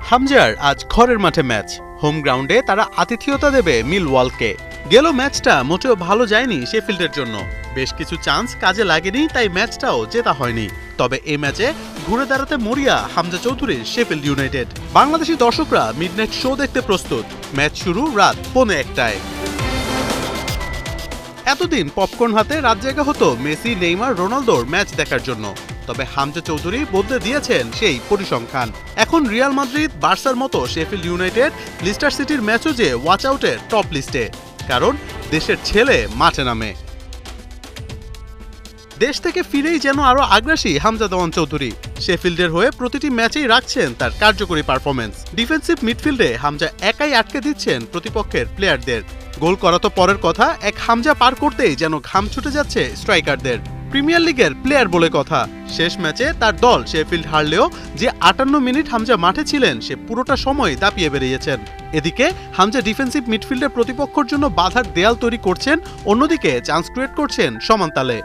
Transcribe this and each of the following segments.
হামজার আজ ঘরের মাঠে ম্যাচ। হোম গ্রাউন্ডে তারা আতিথেয়তা দেবে মিলওয়ালকে। গেল ম্যাচটা মোটেও ভালো যায়নি শেফিল্ডের জন্য। বেশ কিছু চান্স কাজে লাগেনি, তাই ম্যাচটাও জেতা হয়নি। তবে এই ম্যাচে ঘুরে দাঁড়াতে মরিয়া হামজা চৌধুরীর শেফিল্ড ইউনাইটেড। বাংলাদেশি দর্শকরা মিডনাইট শো দেখতে প্রস্তুত। ম্যাচ শুরু রাত 1:45টায়। এতদিন পপকর্ন হাতে রাত জায়গা হতো মেসি, নেইমার, রোনালদোর ম্যাচ দেখার জন্য। তবে হামজা চৌধুরী বদলে দিয়েছেন সেই পরিসংখ্যান। এখন রিয়াল মাদ্রিদ, বার্সার মতো শেফিল্ড ইউনাইটেড, লিস্টার সিটির ম্যাচও যে ওয়াচ আউটের টপ লিস্টে, কারণ দেশের ছেলে মাঠে নামে। দেশ থেকে ফিরেই যেন আরো আগ্রাসী হামজা দেওয়ান চৌধুরী। শেফিল্ডের হয়ে প্রতিটি ম্যাচেই রাখছেন তার কার্যকরী পারফরমেন্স। ডিফেন্সিভ মিডফিল্ডে হামজা একাই আটকে দিচ্ছেন প্রতিপক্ষের প্লেয়ারদের। গোল করা তো পরের কথা, এক হামজা পার করতেই যেন ঘাম ছুটে যাচ্ছে স্ট্রাইকারদের। প্রিমিয়ার লিগের প্লেয়ার বলে কথা। শেষ ম্যাচে তার দল শেফিল্ড হারলেও যে 58 মিনিট হামজা মাঠে ছিলেন, সে পুরোটা সময় দাপিয়ে বেরিয়েছেন। এদিকে হামজা ডিফেন্সিভ মিডফিল্ডের প্রতিপক্ষের জন্য বাধার দেয়াল তৈরি করছেন, অন্যদিকে চান্স ক্রিয়েট করছেন সমান তালে।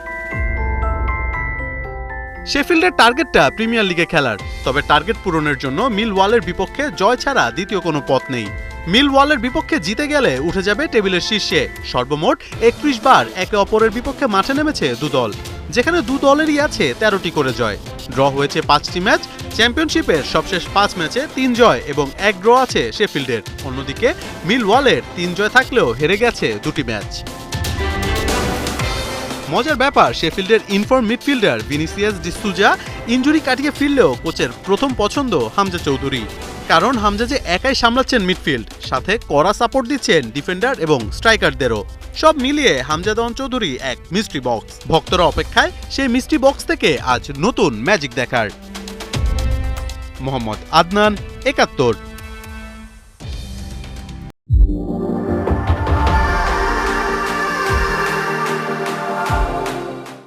শেফিল্ডের টার্গেটটা প্রিমিয়ার লিগে খেলার, তবে টার্গেট পূরণের জন্য মিলওয়ালের বিপক্ষে জয় ছাড়া দ্বিতীয় কোনো পথ নেই। মিলওয়ালের বিপক্ষে জিতে গেলে উঠে যাবে টেবিলের শীর্ষে। সর্বমোট 31 বার একে অপরের বিপক্ষে মাঠে নেমেছে দুদল, যেখানে দু দলেরই আছে 13টি করে জয়। ড্র হয়েছে 5টি ম্যাচ। চ্যাম্পিয়নশিপের সবশেষ 5 ম্যাচে 3 জয় এবং 1 ড্র আছে শেফিল্ডের। অন্যদিকে মিলওয়ালের 3 জয় থাকলেও হেরে গেছে 2টি ম্যাচ। মজার ব্যাপার, শেফিল্ডের inform midfielder Vinicius de Souza injury কাটিয়ে ফিরলেও কোচের প্রথম পছন্দ হামজা চৌধুরী। কারণ হামজা যে একাই সামলাচ্ছেন মিডফিল্ড, সাথে কড়া সাপোর্ট দিচ্ছেন ডিফেন্ডার এবং স্ট্রাইকারদেরও। সব মিলিয়ে হামজা দেওয়ান চৌধুরী এক মিস্ট্রি বক্স। ভক্তরা অপেক্ষায় সেই মিস্ট্রি বক্স থেকে আজ নতুন ম্যাজিক দেখার। মোহাম্মদ আদনান, ৭১।